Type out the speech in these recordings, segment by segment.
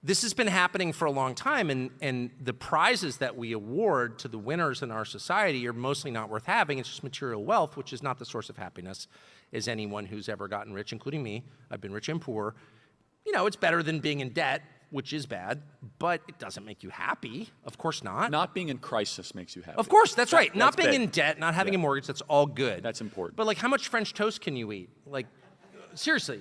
This has been happening for a long time, and the prizes that we award to the winners in our society are mostly not worth having. It's just material wealth, which is not the source of happiness, as anyone who's ever gotten rich, including me. I've been rich and poor. You know, it's better than being in debt, which is bad, but it doesn't make you happy. Of course not. Not being in crisis makes you happy. Of course, that's right. Not being big. in debt, not having a mortgage, that's all good. That's important. But like, how much French toast can you eat? Like, seriously.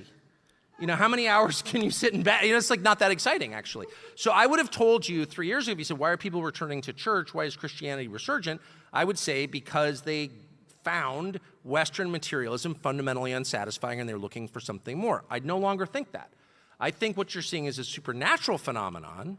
You know, how many hours can you sit in bed? You know, it's like not that exciting, actually. So I would have told you 3 years ago, if you said, why are people returning to church? Why is Christianity resurgent? I would say because they found Western materialism fundamentally unsatisfying and they're looking for something more. I no longer think that. I think what you're seeing is a supernatural phenomenon.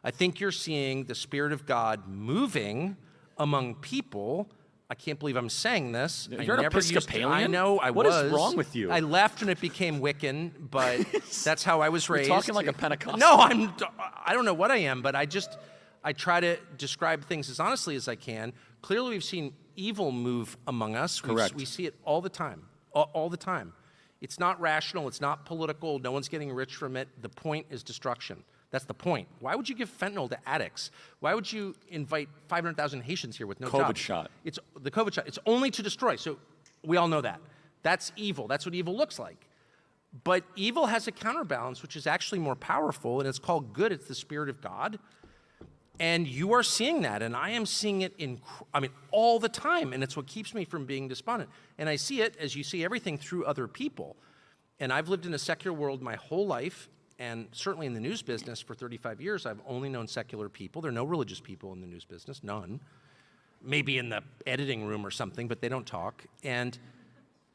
I think you're seeing the Spirit of God moving among people. I can't believe I'm saying this. You're an Episcopalian? I know, I was. What is wrong with you? I left when it became Wiccan, but that's how I was raised. You're talking like a Pentecostal. No, I don't know what I am, but I try to describe things as honestly as I can. Clearly, we've seen evil move among us. Correct. We see it all the time, all the time. It's not rational. It's not political. No one's getting rich from it. The point is destruction. That's the point. Why would you give fentanyl to addicts? Why would you invite 500,000 Haitians here with no COVID jobs? shot. It's the COVID shot. It's only to destroy. So we all know that. That's evil. That's what evil looks like. But evil has a counterbalance, which is actually more powerful, and it's called good. It's the Spirit of God. And you are seeing that, and I am seeing it all the time, and it's what keeps me from being despondent. And I see it, as you see everything, through other people. And I've lived in a secular world my whole life, and certainly in the news business for 35 years, I've only known secular people. There are no religious people in the news business, none. Maybe in the editing room or something, but they don't talk. And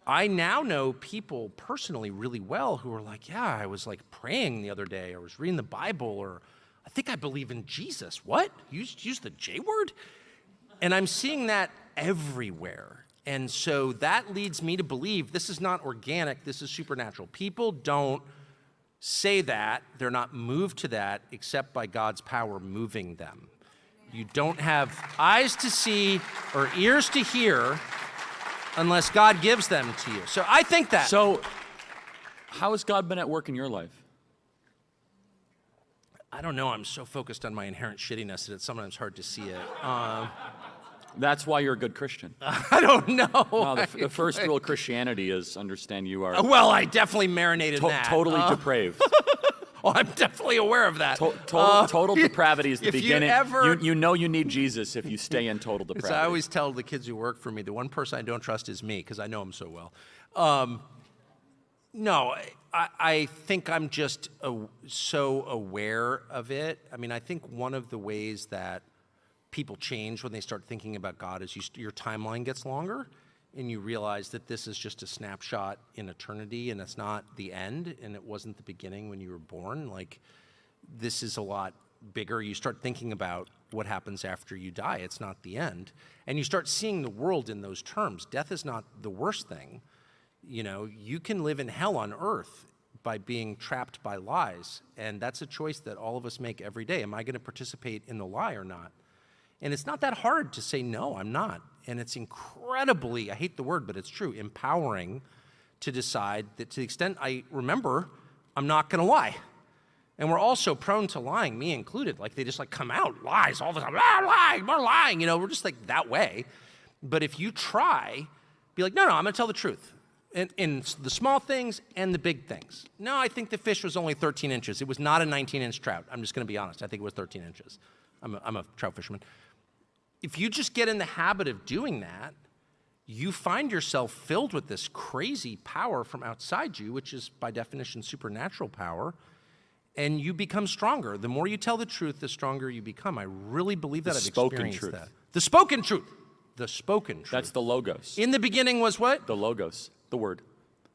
I now know people personally really well who are like, yeah, I was like praying the other day, or I was reading the Bible, or I think I believe in Jesus. What? Use the J word? And I'm seeing that everywhere. And so that leads me to believe this is not organic, this is supernatural. People don't say that, they're not moved to that except by God's power moving them. You don't have eyes to see or ears to hear unless God gives them to you. So I think that. So how has God been at work in your life? I don't know, I'm so focused on my inherent shittiness that it's sometimes hard to see it. That's why you're a good Christian. I don't know. No, the first rule of Christianity is understand you are well, I definitely marinated in that. Totally depraved. Oh, I'm definitely aware of that. Total depravity is the beginning. You know you need Jesus if you stay in total depravity. I always tell the kids who work for me, the one person I don't trust is me, because I know him so well. No, I think I'm just so aware of it. I mean, I think one of the ways that people change when they start thinking about God is your timeline gets longer, and you realize that this is just a snapshot in eternity, and it's not the end, and it wasn't the beginning when you were born. Like, this is a lot bigger. You start thinking about what happens after you die. It's not the end. And you start seeing the world in those terms. Death is not the worst thing. You know, you can live in hell on earth by being trapped by lies, and that's a choice that all of us make every day. Am I going to participate in the lie or not? And it's not that hard to say, no, I'm not. And it's incredibly, I hate the word, but it's true, empowering to decide that to the extent I remember, I'm not going to lie. And we're all so prone to lying, me included. Like, they just like come out, lies all the time. Lie, we're lying. You know, we're just like that way. But if you try, be like, no, I'm going to tell the truth. In the small things and the big things. No, I think the fish was only 13 inches. It was not a 19-inch trout. I'm just going to be honest. I think it was 13 inches. I'm a trout fisherman. If you just get in the habit of doing that, you find yourself filled with this crazy power from outside you, which is by definition supernatural power, and you become stronger. The more you tell the truth, the stronger you become. I really believe that. I've experienced that. The spoken truth. The spoken truth. That's the logos. In the beginning was what? The logos. The word,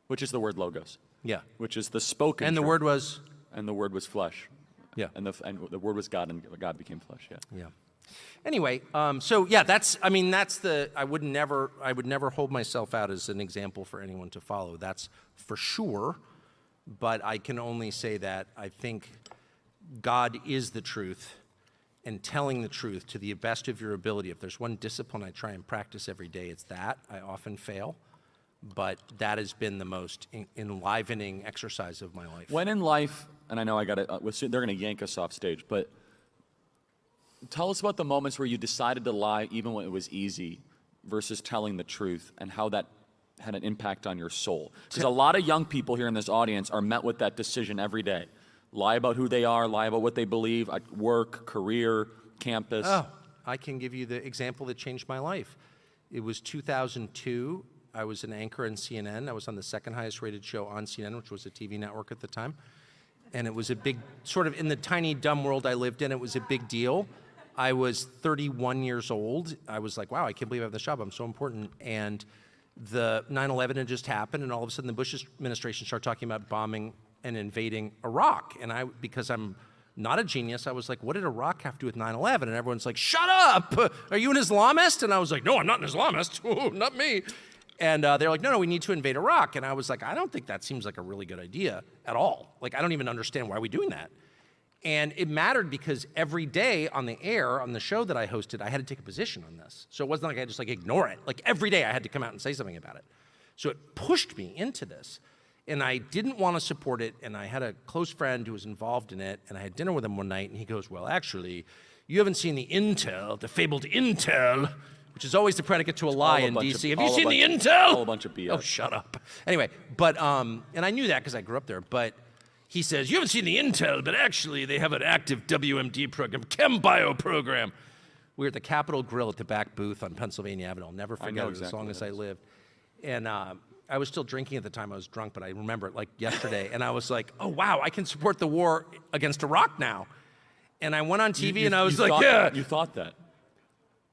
which is the word logos. Yeah. Which is the spoken And the truth. word was? And the word was flesh. Yeah. And the word was God, and God became flesh. Yeah. Yeah. Anyway, so yeah, I would never hold myself out as an example for anyone to follow. That's for sure. But I can only say that I think God is the truth, and telling the truth to the best of your ability. If there's one discipline I try and practice every day, it's that. I often fail. but that has been the most enlivening exercise of my life. When in life, and I know they're going to yank us off stage, but tell us about the moments where you decided to lie even when it was easy versus telling the truth, and how that had an impact on your soul. Because a lot of young people here in this audience are met with that decision every day. Lie about who they are, lie about what they believe at work, career, campus. Oh, I can give you the example that changed my life. It was 2002. I was an anchor in CNN. I was on the second highest rated show on CNN, which was a TV network at the time. And it was a big, sort of in the tiny, dumb world I lived in, it was a big deal. I was 31 years old. I was like, wow, I can't believe I have this job. I'm so important. And the 9/11 had just happened, and all of a sudden the Bush administration started talking about bombing and invading Iraq. And because I'm not a genius, I was like, what did Iraq have to do with 9/11? And everyone's like, shut up! Are you an Islamist? And I was like, no, I'm not an Islamist. Oh, not me. And they're like, no, we need to invade Iraq. And I was like, I don't think that seems like a really good idea at all. Like, I don't even understand why we're doing that. And it mattered because every day on the air, on the show that I hosted, I had to take a position on this. So it wasn't like I just like ignore it. Like every day I had to come out and say something about it. So it pushed me into this. And I didn't want to support it. And I had a close friend who was involved in it. And I had dinner with him one night. And he goes, well, actually, you haven't seen the intel, the fabled intel, which is always the predicate to a lie in D.C. Have you seen the intel? All a bunch of BS. Oh, shut up. Anyway, but, and I knew that because I grew up there. But he says, you haven't seen the intel, but actually they have an active WMD program, ChemBio program. We were at the Capitol Grill at the back booth on Pennsylvania Avenue. I'll never forget it as long as I lived. And I was still drinking at the time. I was drunk, but I remember it like yesterday. And I was like, oh, wow, I can support the war against Iraq now. And I went on TV and I was like, yeah. You thought that?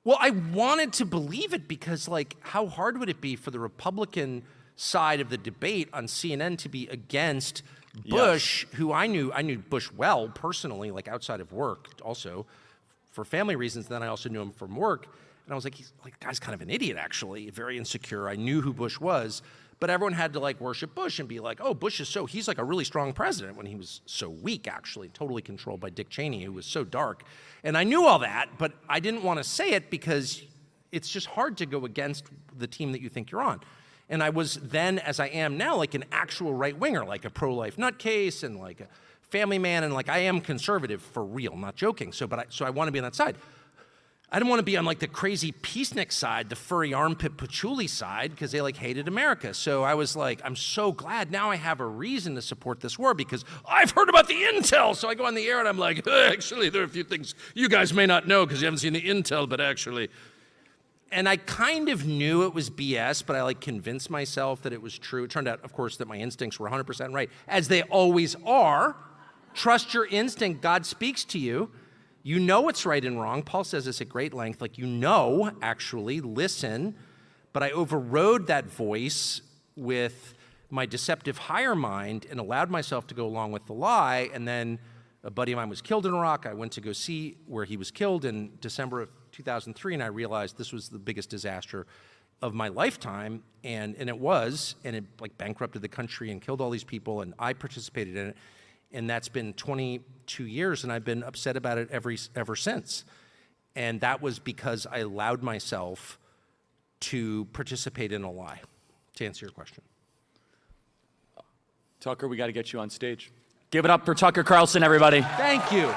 Well, I wanted to believe it because, like, how hard would it be for the Republican side of the debate on CNN to be against Bush, yes, who I knew Bush well personally, like outside of work also, for family reasons. Then I also knew him from work. And I was like, he's like, the guy's kind of an idiot, actually, very insecure. I knew who Bush was, but everyone had to like worship Bush and be like, oh, he's like a really strong president, when he was so weak, actually, totally controlled by Dick Cheney, who was so dark. And I knew all that, but I didn't want to say it because it's just hard to go against the team that you think you're on. And I was then, as I am now, like an actual right-winger, like a pro-life nutcase and like a family man, and like I am conservative for real, not joking. So I want to be on that side. I didn't want to be on like the crazy peacenik side, the furry armpit patchouli side, because they like hated America. So I was like, I'm so glad now I have a reason to support this war because I've heard about the intel. So I go on the air and I'm like, actually, there are a few things you guys may not know because you haven't seen the intel, but actually. And I kind of knew it was BS, but I like convinced myself that it was true. It turned out, of course, that my instincts were 100% right, as they always are. Trust your instinct. God speaks to you. You know what's right and wrong. Paul says this at great length, like, you know, actually, listen. But I overrode that voice with my deceptive higher mind and allowed myself to go along with the lie. And then a buddy of mine was killed in Iraq. I went to go see where he was killed in December of 2003, and I realized this was the biggest disaster of my lifetime, and it was, and it like bankrupted the country and killed all these people, and I participated in it. And that's been 22 years, and I've been upset about it ever since. And that was because I allowed myself to participate in a lie, to answer your question. Tucker, we got to get you on stage. Give it up for Tucker Carlson, everybody. Thank you.